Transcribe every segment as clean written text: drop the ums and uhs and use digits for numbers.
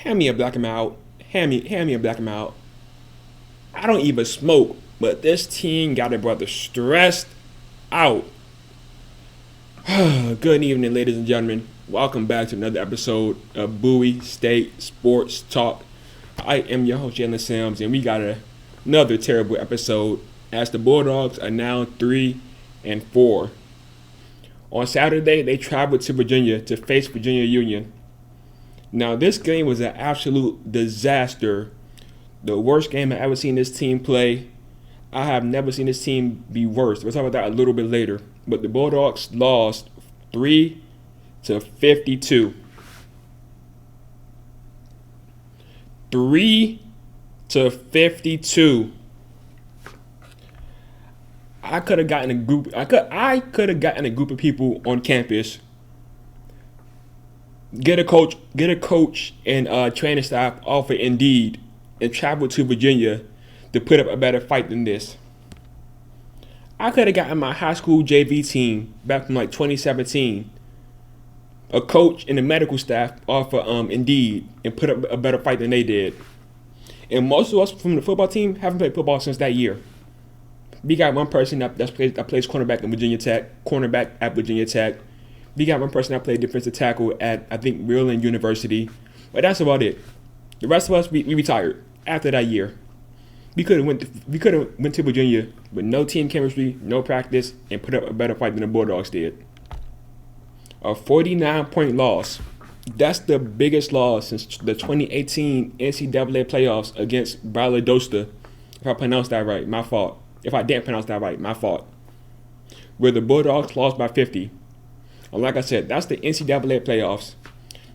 Hand me a black and out. Hand me a black and out. I don't even smoke, but this team got a brother stressed out. Good evening, ladies and gentlemen. Welcome back to another episode of Bowie State Sports Talk. I am your host, Jalen Sims, and we got another terrible episode as the Bulldogs are now 3-4. On Saturday, they traveled to Virginia to face Virginia Union. Now, this game was an absolute disaster. The worst game I've ever seen this team play. I have never seen this team be worse. We'll talk about that a little bit later. But the Bulldogs lost 3-52. 3-52. I could have gotten a group. I could have gotten a group of people on campus. Get a coach and training staff off of Indeed and travel to Virginia to put up a better fight than this. I could have gotten my high school JV team back from like 2017, a coach and the medical staff off of Indeed and put up a better fight than they did. And most of us from the football team haven't played football since that year. We got one person that plays cornerback in Virginia Tech, cornerback at Virginia Tech. We got one person that played defensive tackle at, I think, Maryland University. But that's about it. The rest of us, we retired after that year. We could have went to Virginia with no team chemistry, no practice, and put up a better fight than the Bulldogs did. A 49-point loss. That's the biggest loss since the 2018 NCAA playoffs against Valdosta. If I pronounced that right, my fault. If I didn't pronounce that right, my fault. Where the Bulldogs lost by 50. And like I said, that's the NCAA playoffs.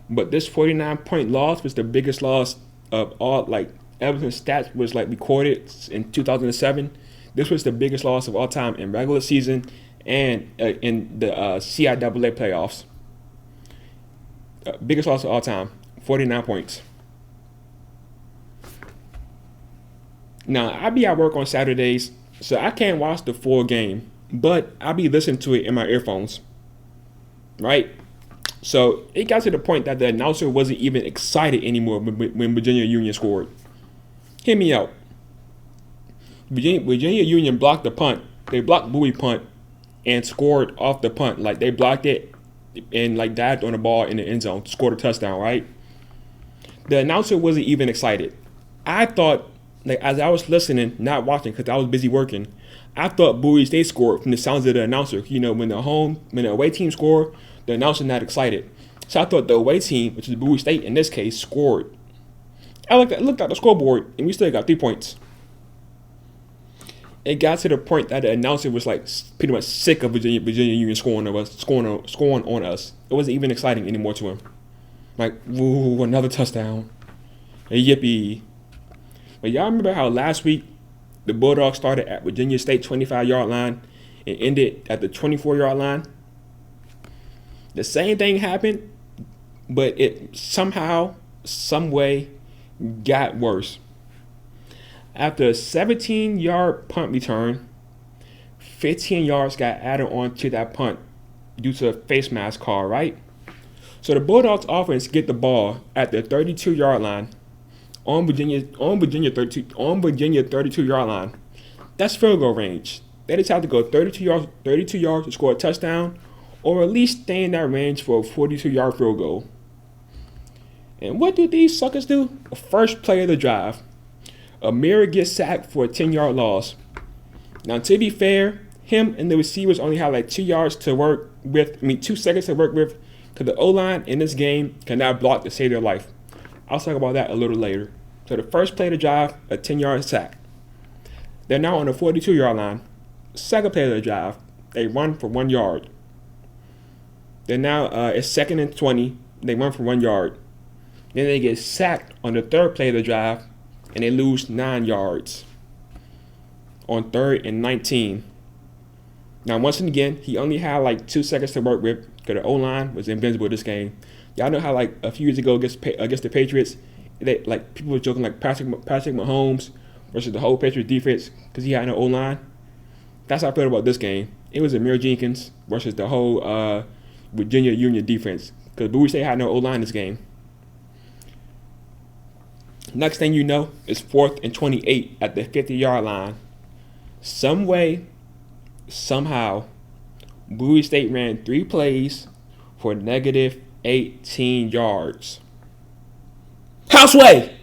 But this 49-point loss was the biggest loss of all, like, ever since stats was, like, recorded in 2007. This was the biggest loss of all time in regular season and in the CIAA playoffs. Biggest loss of all time, 49 points. Now, I be at work on Saturdays, so I can't watch the full game, but I be listening to it in my earphones. Right? So it got to the point that the announcer wasn't even excited anymore when Virginia Union scored. Hear me out. Virginia Union blocked the punt. They blocked Bowie punt and scored off the punt. Like, they blocked it and, like, dived on the ball in the end zone, scored a touchdown, right? The announcer wasn't even excited. I thought, like, as I was listening, not watching because I was busy working, I thought Bowie State scored from the sounds of the announcer. You know, when the away team scored, the announcer not excited. So I thought the away team, which is Bowie State in this case, scored. I looked at the scoreboard, and we still got 3 points. It got to the point that the announcer was like pretty much sick of Virginia Union scoring on us. It wasn't even exciting anymore to him. Like, woo, another touchdown. Yippee. But y'all remember how last week the Bulldogs started at Virginia State 25-yard line and ended at the 24-yard line? The same thing happened, but it somehow, some way, got worse. After a 17-yard punt return, 15 yards got added on to that punt due to a face mask call, right? So the Bulldogs offense get the ball at the 32-yard line on Virginia 32-yard line. That's field goal range. They just have to go 32 yards to score a touchdown, or at least stay in that range for a 42-yard field goal. And what do these suckers do? First play of the drive, Amir gets sacked for a 10-yard loss. Now, to be fair, him and the receivers only had like 2 seconds to work with, because the O-line in this game cannot block to save their life. I'll talk about that a little later. So the first play of the drive, a 10-yard sack. They're now on the 42-yard line. Second play of the drive, they run for 1 yard. They're now, it's 2nd and 20. They run for 1 yard. Then they get sacked on the third play of the drive, and they lose 9 yards on 3rd and 19. Now, once again, he only had like 2 seconds to work with because the O-line was invincible this game. Y'all know how, like, a few years ago against the Patriots, people were joking like Patrick Mahomes versus the whole Patriots defense because he had no O-line. That's how I felt about this game. It was Amir Jenkins versus the whole Virginia Union defense because Bowie State had no O-line this game. Next thing you know, it's 4th and 28 at the 50-yard line. Some way, somehow, Bowie State ran 3 plays for negative 18 yards. Houseway!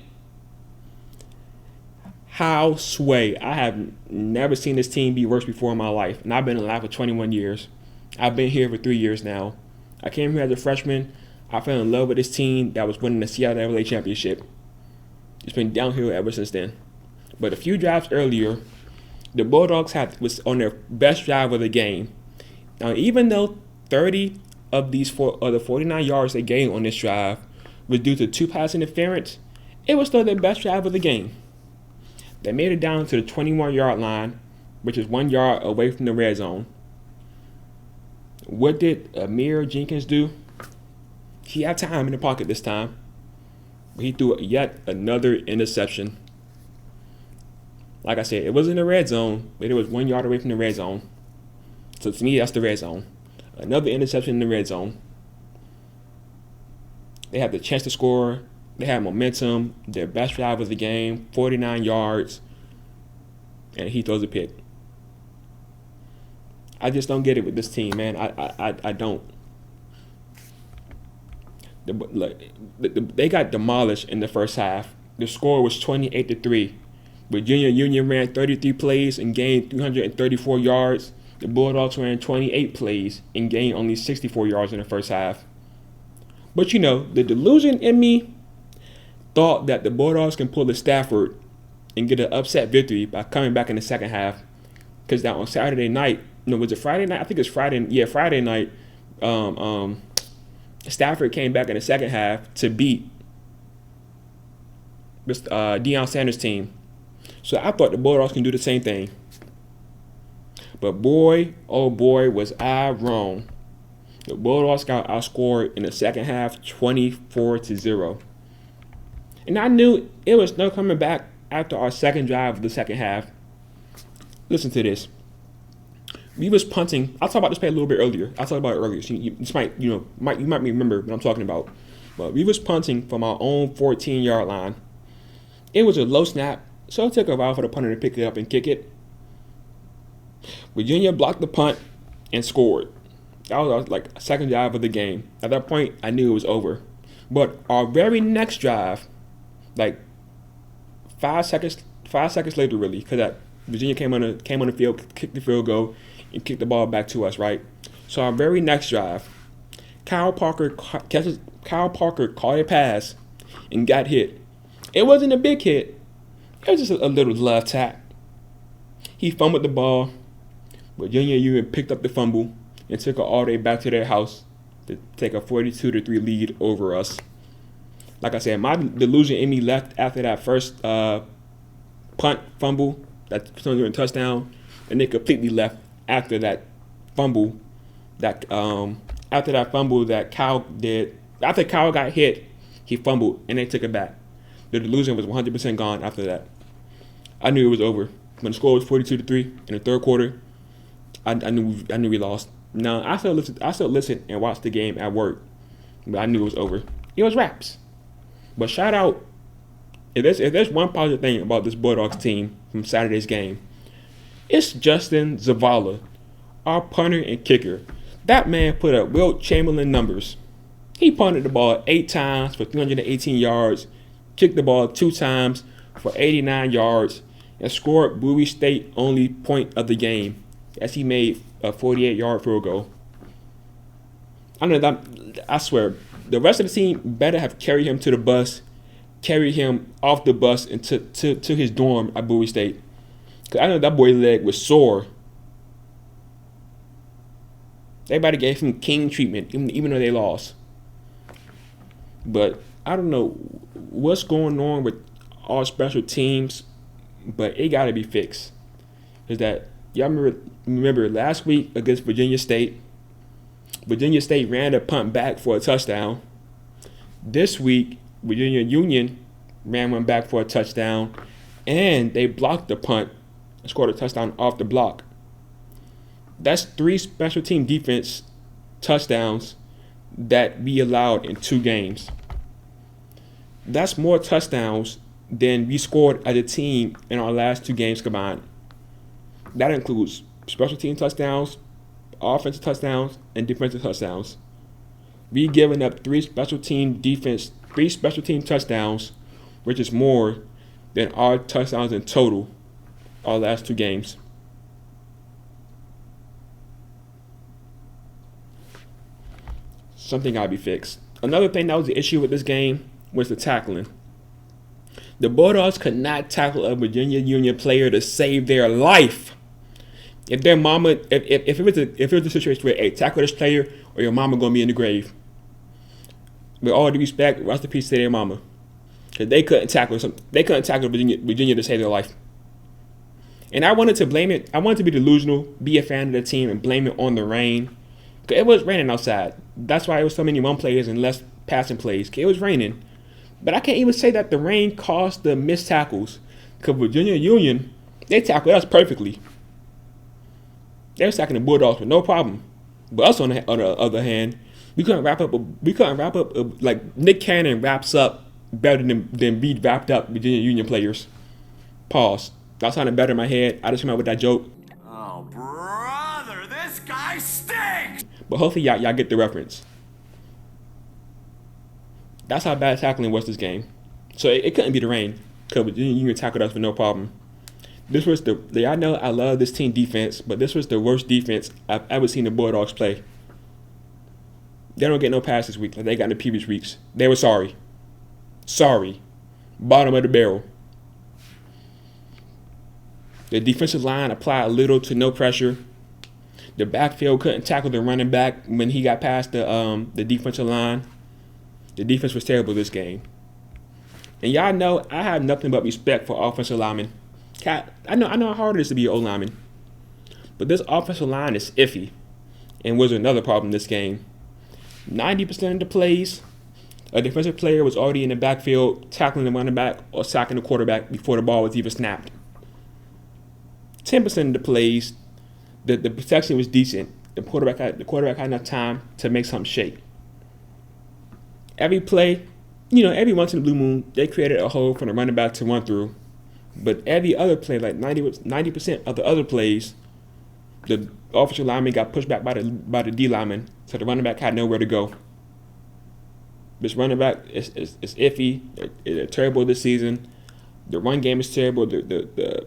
Houseway. I have never seen this team be worse before in my life. And I've been alive for 21 years. I've been here for 3 years now. I came here as a freshman. I fell in love with this team that was winning the Seattle LA championship. It's been downhill ever since then. But a few drives earlier, the Bulldogs was on their best drive of the game. Now, even though 30 of the 49 yards they gained on this drive was due to 2 pass interference, it was still their best drive of the game. They made it down to the 21-yard line, which is 1 yard away from the red zone. What did Amir Jenkins do? He had time in the pocket this time, but he threw yet another interception. Like I said, it was in the red zone, but it was 1 yard away from the red zone. So to me, that's the red zone. Another interception in the red zone. They had the chance to score. They had momentum. Their best drive of the game, 49 yards, and he throws a pick. I just don't get it with this team, man. I don't. They got demolished in the first half. The score was 28-3. Virginia Union ran 33 plays and gained 334 yards. The Bulldogs ran 28 plays and gained only 64 yards in the first half. But you know, the delusion in me thought that the Bulldogs can pull the Stafford and get an upset victory by coming back in the second half. Because that on Saturday night, was it Friday night? I think it's Friday. Yeah, Friday night. Stafford came back in the second half to beat Deion Sanders' team. So I thought the Bulldogs can do the same thing. But boy, oh boy, was I wrong. The Bulldogs got outscored in the second half 24-0. And I knew it was no coming back after our second drive of the second half. Listen to this. We was punting. I'll talk about this play a little bit earlier. So you might remember what I'm talking about. But we was punting from our own 14-yard line. It was a low snap, so it took a while for the punter to pick it up and kick it. Virginia blocked the punt and scored. That was like a second drive of the game. At that point, I knew it was over. But our very next drive, like 5 seconds later, really, because Virginia came on the field, kicked the field goal, and kicked the ball back to us, right? So our very next drive, Kyle Parker caught a pass and got hit. It wasn't a big hit. It was just a little love tap. He fumbled the ball. Virginia Union picked up the fumble and took it all the way back to their house to take a 42-3 lead over us. Like I said, my delusion in me left after that first punt fumble that turned into a touchdown, and they completely left after that fumble that Kyle did. After Kyle got hit, he fumbled and they took it back. The delusion was 100% gone after that. I knew it was over. When the score was 42-3 in the third quarter, I knew we lost. Now I still listen and watch the game at work, but I knew it was over. It was wraps. But shout out, if there's one positive thing about this Bulldogs team from Saturday's game, it's Justin Zavala, our punter and kicker. That man put up Wilt Chamberlain numbers. He punted the ball 8 times for 318 yards, kicked the ball 2 times for 89 yards, and scored Bowie State only point of the game as he made a 48-yard field goal. I swear, the rest of the team better have carried him to the bus, carried him off the bus and to his dorm at Bowie State. Because I know that boy's leg was sore. Everybody gave him king treatment, even though they lost. But I don't know what's going on with our special teams, but it got to be fixed. Is that y'all remember last week against Virginia State? Virginia State ran a punt back for a touchdown. This week, Virginia Union ran one back for a touchdown, and they blocked the punt and scored a touchdown off the block. That's 3 special team defense touchdowns that we allowed in 2 games. That's more touchdowns than we scored as a team in our last 2 games combined. That includes special team touchdowns, offensive touchdowns, and defensive touchdowns. We given up 3 special team touchdowns, which is more than our touchdowns in total our last 2 games. Something gotta be fixed. Another thing that was the issue with this game was the tackling. The Bulldogs could not tackle a Virginia Union player to save their life. If their mama, if it was a situation where, hey, tackle this player or your mama gonna be in the grave. With all due respect, rest in peace to their mama, because they couldn't tackle Virginia to save their life. And I wanted to blame it. I wanted to be delusional, be a fan of the team, and blame it on the rain. Cause it was raining outside. That's why it was so many run plays and less passing plays. Cause it was raining. But I can't even say that the rain caused the missed tackles. Because Virginia Union, they tackled us perfectly. They were sacking the Bulldogs with no problem. But us on the other hand, we couldn't wrap up like Nick Cannon wraps up better than we wrapped up Virginia Union players. Pause. That sounded better in my head. I just came out with that joke. Oh, brother, this guy stinks! But hopefully y'all get the reference. That's how bad tackling was this game. So it couldn't be the rain, because Virginia Union tackled us with no problem. This was I know I love this team defense, but this was the worst defense I've ever seen the Bulldogs play. They don't get no pass this week like they got in the previous weeks. They were sorry. Sorry. Bottom of the barrel. The defensive line applied little to no pressure. The backfield couldn't tackle the running back when he got past the defensive line. The defense was terrible this game. And y'all know I have nothing but respect for offensive linemen. I know how hard it is to be an O-lineman. But this offensive line is iffy. And was another problem this game. 90% of the plays, a defensive player was already in the backfield tackling the running back or sacking the quarterback before the ball was even snapped. 10% of the plays, the protection was decent. The quarterback had enough time to make something shake. Every play, every once in a blue moon, they created a hole for the running back to run through. But every other play, like 90% of the other plays, the offensive lineman got pushed back by the D lineman, so the running back had nowhere to go. This running back is iffy. It's terrible this season. The run game is terrible. The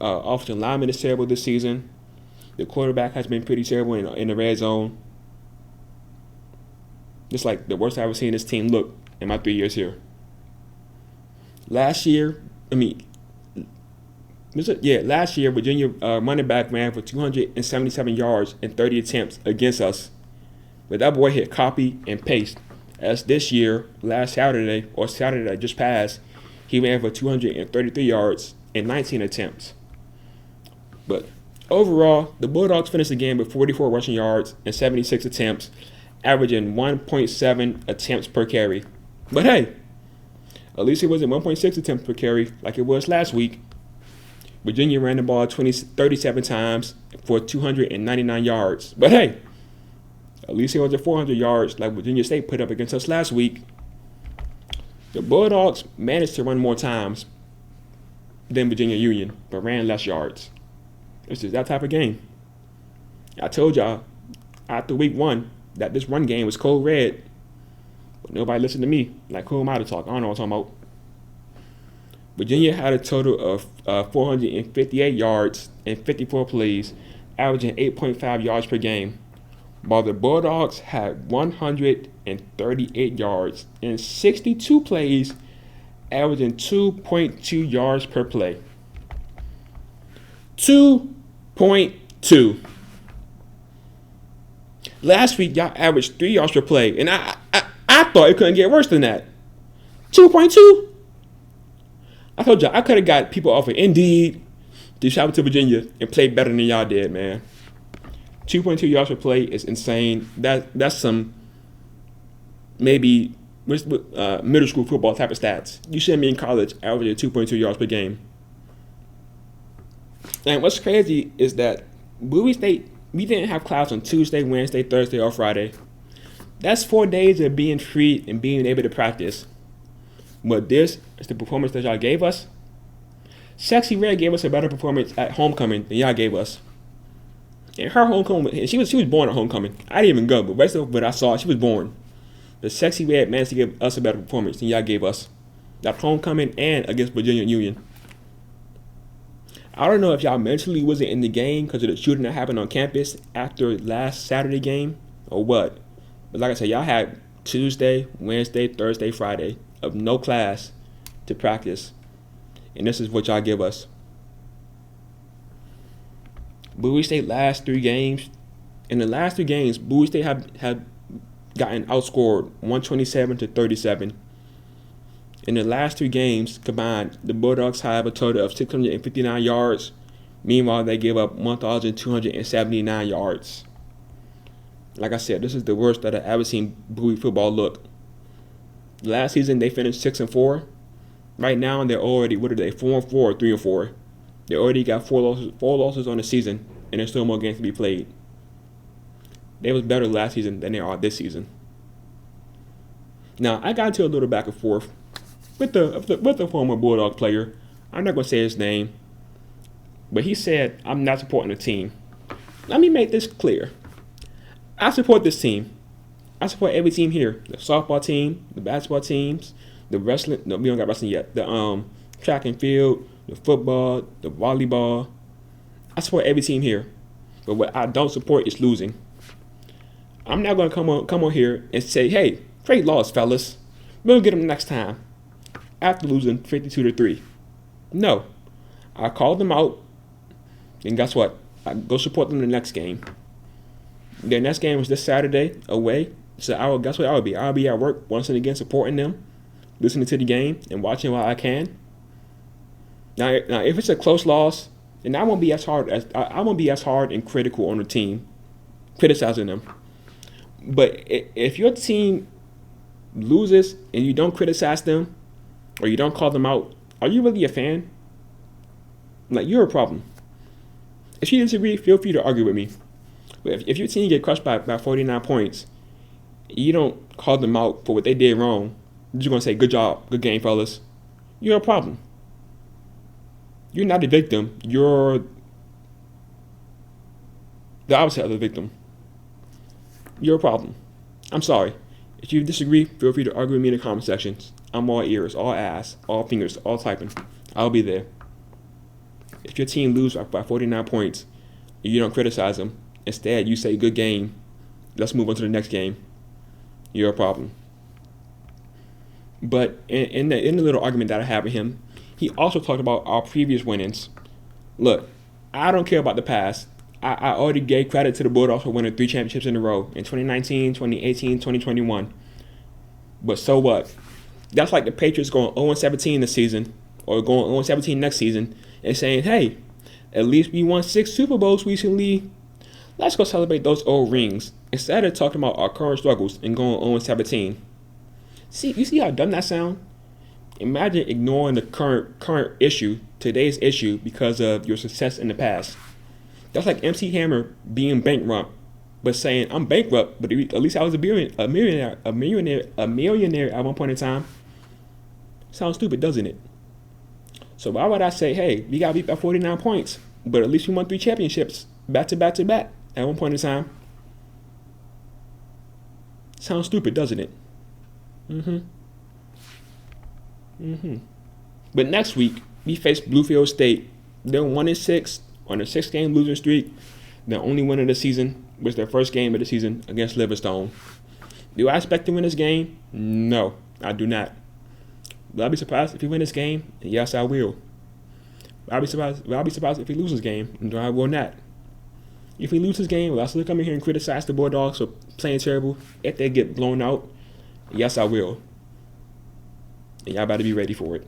offensive lineman is terrible this season. The quarterback has been pretty terrible in the red zone. Just like the worst I've ever seen this team look in my 3 years here. Last year, Virginia running back ran for 277 yards and 30 attempts against us. But that boy hit copy and paste. As this year, Saturday that just passed, he ran for 233 yards and 19 attempts. But overall, the Bulldogs finished the game with 44 rushing yards and 76 attempts, averaging 1.7 attempts per carry. But hey, at least it wasn't 1.6 attempts per carry like it was last week. Virginia ran the ball 37 times for 299 yards. But hey, at least it wasn't 400 yards like Virginia State put up against us last week. The Bulldogs managed to run more times than Virginia Union, but ran less yards. It's just that type of game. I told y'all after week 1 that this run game was cold red, but nobody listened to me. Like, who am I to talk? I don't know what I'm talking about. Virginia had a total of 458 yards and 54 plays, averaging 8.5 yards per game, while the Bulldogs had 138 yards and 62 plays, averaging 2.2 yards per play. 2.2. Last week, y'all averaged 3 yards per play, and I thought it couldn't get worse than that. 2.2? I told y'all I could have got people off of Indeed to travel to Virginia and play better than y'all did, man. 2.2 yards per play is insane. That's some maybe middle school football type of stats. You shouldn't be in college averaging 2.2 yards per game. And what's crazy is that Bowie State, we didn't have class on Tuesday, Wednesday, Thursday, or Friday. That's 4 days of being free and being able to practice. But this is the performance that y'all gave us. Sexy Red gave us a better performance at homecoming than y'all gave us. And her homecoming, she was born at homecoming. I didn't even go, but based on what I saw, she was born. The Sexy Red managed to give us a better performance than y'all gave us. That homecoming and against Virginia Union. I don't know if y'all mentally wasn't in the game because of the shooting that happened on campus after last Saturday game or what. But like I said, y'all had Tuesday, Wednesday, Thursday, Friday of no class to practice. And this is what y'all give us. Bowie State last 3 games. In the last 3 games, Bowie State have gotten outscored 127 to 37. In the last 3 games combined, the Bulldogs have a total of 659 yards. Meanwhile, they give up 1,279 yards. Like I said, this is the worst that I've ever seen Bowie football look. Last season, they finished 6-4. Right now, they're already, 4-4 or 3-4. They already got 4 losses on the season, and there's still more games to be played. They was better last season than they are this season. Now, I got into a little back and forth with the former Bulldog player. I'm not going to say his name, but he said, I'm not supporting the team. Let me make this clear. I support this team. I support every team here. The softball team, the basketball teams, the wrestling. No, we don't got wrestling yet. The track and field, the football, the volleyball. I support every team here. But what I don't support is losing. I'm not going to come on here and say, hey, great loss, fellas. We'll get them next time. After losing 52-3. No. I called them out. And guess what? I go support them in the next game. Their next game was this Saturday away. So guess what I would be? I'll be at work once and again supporting them, listening to the game, and watching while I can. Now if it's a close loss, then I won't be as hard and critical on the team, criticizing them. But if your team loses and you don't criticize them, or you don't call them out, are you really a fan? Like, you're a problem. If you disagree, feel free to argue with me. But if your team get crushed by 49 points, you don't call them out for what they did wrong. You're just going to say, good job, good game, fellas. You're a problem. You're not the victim. You're the opposite of the victim. You're a problem. I'm sorry. If you disagree, feel free to argue with me in the comment sections. I'm all ears, all ass, all fingers, all typing. I'll be there. If your team loses by 49 points and you don't criticize them, instead you say, good game, let's move on to the next game, you're a problem. But in the little argument that I had with him, he also talked about our previous winnings. Look, I don't care about the past. I already gave credit to the Bulldogs for winning 3 championships in a row in 2019, 2018, 2021. But so what? That's like the Patriots going 0-17 this season, or going 0-17 next season, and saying, hey, at least we won 6 Super Bowls recently. Let's go celebrate those old rings, instead of talking about our current struggles and going 0-17. See, you see how dumb that sound? Imagine ignoring the current issue, today's issue, because of your success in the past. That's like MC Hammer being bankrupt, but saying, I'm bankrupt, but at least I was a millionaire at one point in time. Sounds stupid, doesn't it? So why would I say, hey, we got beat by 49 points, but at least we won 3 championships back to back at one point in time? Sounds stupid, doesn't it? But next week, we face Bluefield State. They're 1-6 on a 6-game losing streak. The only win of the season was their first game of the season against Livingstone. Do I expect to win this game? No, I do not. Will I be surprised if we win this game? Yes, I will. Will I be surprised if we lose this game? No, I will not. If we lose this game, will I still come in here and criticize the Bulldogs for playing terrible if they get blown out? Yes, I will. And y'all better be ready for it.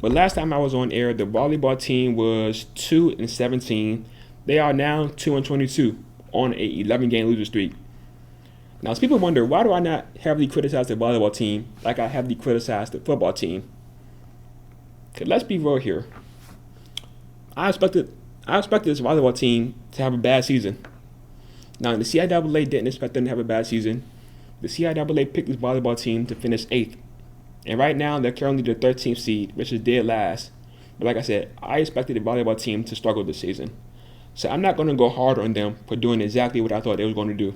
But last time I was on air, the volleyball team was 2-17. They are now 2-22 on a 11-game losing streak. Now, as people wonder, why do I not heavily criticize the volleyball team like I heavily criticize the football team? Because let's be real here. I expected this volleyball team to have a bad season. Now, the CIAA didn't expect them to have a bad season. The CIAA picked this volleyball team to finish 8th And right now, they're currently the 13th seed, which is dead last. But like I said, I expected the volleyball team to struggle this season. So I'm not going to go hard on them for doing exactly what I thought they was going to do.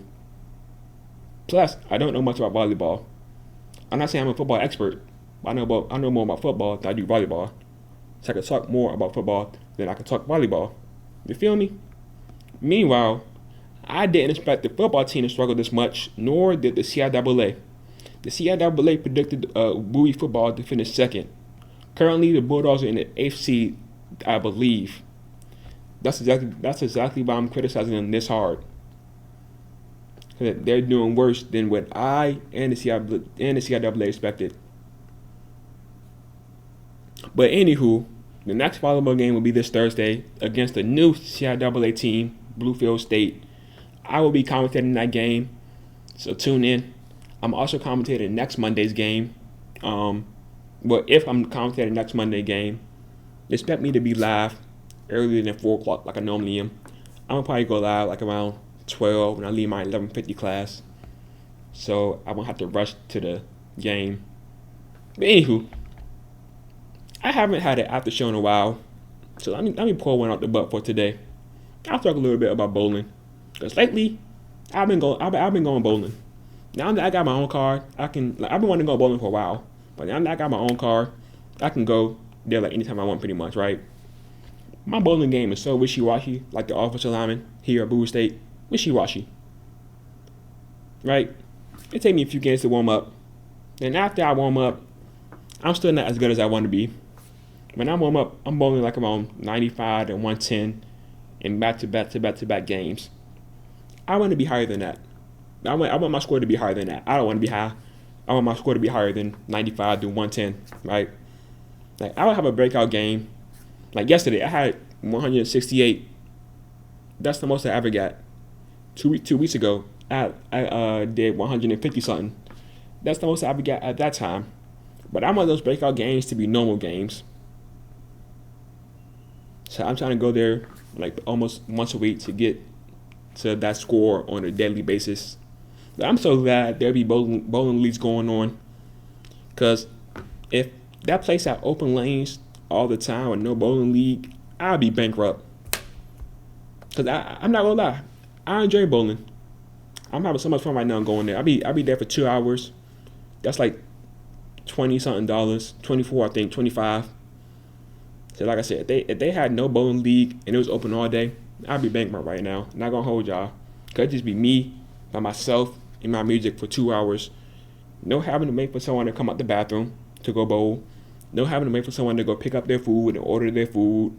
Plus, I don't know much about volleyball. I'm not saying I'm a football expert, but I know more about football than I do volleyball. So I can talk more about football than I can talk volleyball. You feel me? Meanwhile, I didn't expect the football team to struggle this much, nor did the CIAA. The CIAA predicted Bowie football to finish second. Currently, the Bulldogs are in the 8th seed, I believe. That's exactly why I'm criticizing them this hard. They're doing worse than what I and the CIAA expected. But anywho, the next volleyball game will be this Thursday against the new CIAA team, Bluefield State. I will be commentating that game, so tune in. I'm also commentating next Monday's game. If I'm commentating next Monday game, expect me to be live earlier than 4 o'clock like I normally am. I'm going to probably go live like around 12 when I leave my 11:50 class. So I won't have to rush to the game. But anywho, I haven't had an after show in a while. So let me pull one out the butt for today. I'll talk a little bit about bowling. Because lately, I've been going bowling. Now that I got my own car, I've been wanting to go bowling for a while. But now that I got my own car, I can go there like anytime I want pretty much, right? My bowling game is so wishy-washy, like the offensive lineman here at Bowie State. Wishy-washy. Right? It takes me a few games to warm up. And after I warm up, I'm still not as good as I want to be. When I warm up, I'm bowling like around 95 and 110 in back-to-back games. I want to be higher than that. I want my score to be higher than that. I don't want to be high. I want my score to be higher than 95 to 110, right? Like, I would have a breakout game. Like yesterday, I had 168. That's the most I ever got. 2 weeks ago, I did 150 something. That's the most I ever got at that time. But I want those breakout games to be normal games. So I'm trying to go there like almost once a week to get to that score on a daily basis. But I'm so glad there'll be bowling leagues going on. Because if that place had open lanes all the time with no bowling league, I'd be bankrupt. Because I'm not going to lie. I enjoy bowling. I'm having so much fun right now going there. I'll be there for 2 hours. That's like $20-something, 24 I think, 25. So like I said, if they had no bowling league and it was open all day, I'd be bankrupt right now. Not going to hold y'all. Could just be me by myself and my music for 2 hours. No having to wait for someone to come out the bathroom to go bowl. No having to wait for someone to go pick up their food and order their food.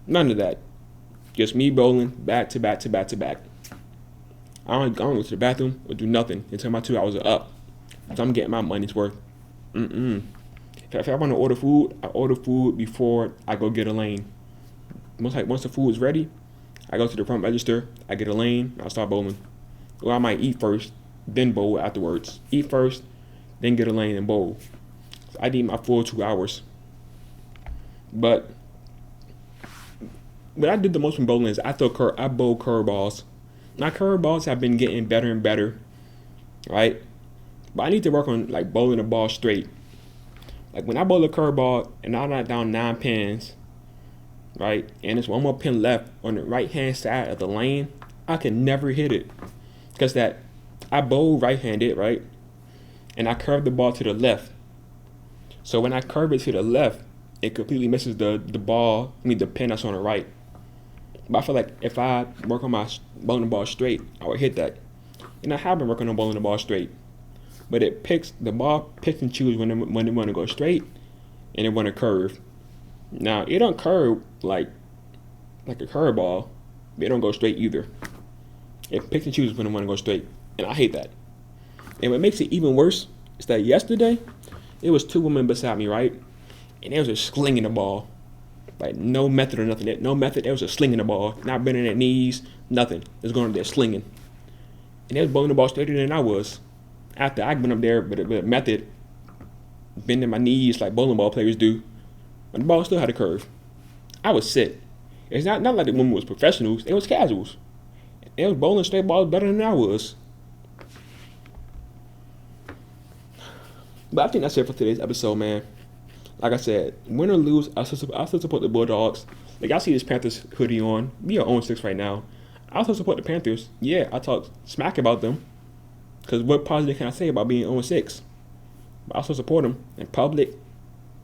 None of that. Just me bowling back to back to back to back. I don't go to the bathroom or do nothing until my 2 hours are up. So I'm getting my money's worth. If I want to order food, I order food before I go get a lane. Once the food is ready, I go to the front register, I get a lane, I start bowling. Or I might eat first, then bowl afterwards. Eat first, then get a lane and bowl. So I need my full 2 hours. But what I did the most from bowling is I bowl curveballs. My curveballs have been getting better and better, right? But I need to work on like bowling the ball straight. Like when I bowl a curveball and I knock down 9 pins, right, and there's one more pin left on the right hand side of the lane, I can never hit it. Because that I bowl right-handed, right? And I curve the ball to the left. So when I curve it to the left, it completely misses the pin that's on the right. But I feel like if I work on my bowling the ball straight, I would hit that. And I have been working on bowling the ball straight. But the ball picks and chooses when they want to go straight and they want to curve. Now, it don't curve like a curveball, but it don't go straight either. It picks and chooses when they want to go straight. And I hate that. And what makes it even worse is that yesterday, it was 2 women beside me, right? And they was just slinging the ball. Like, no method or nothing. No method. They was just slinging the ball. Not bending their knees. Nothing. They was going up there slinging. And they was bowling the ball straighter than I was. After I went up there with a method, bending my knees like bowling ball players do, but the ball still had a curve. I was sick. It's not like the women was professionals. It was casuals. They was bowling straight balls better than I was. But I think that's it for today's episode, man. Like I said, win or lose, I still support the Bulldogs. Like, I see this Panthers hoodie on. We are 0-6 right now. I also support the Panthers. Yeah, I talk smack about them. Because what positive can I say about being 0-6? But I also support them in public,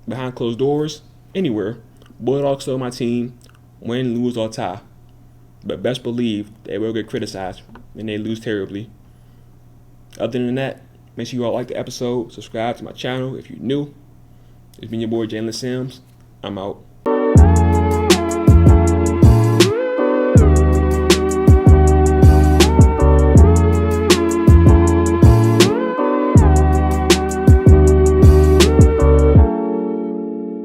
behind closed doors, anywhere. Bulldogs still my team. Win, lose, or tie. But best believe they will get criticized and they lose terribly. Other than that, make sure you all like the episode. Subscribe to my channel if you're new. It's been your boy Jalen Sims. I'm out.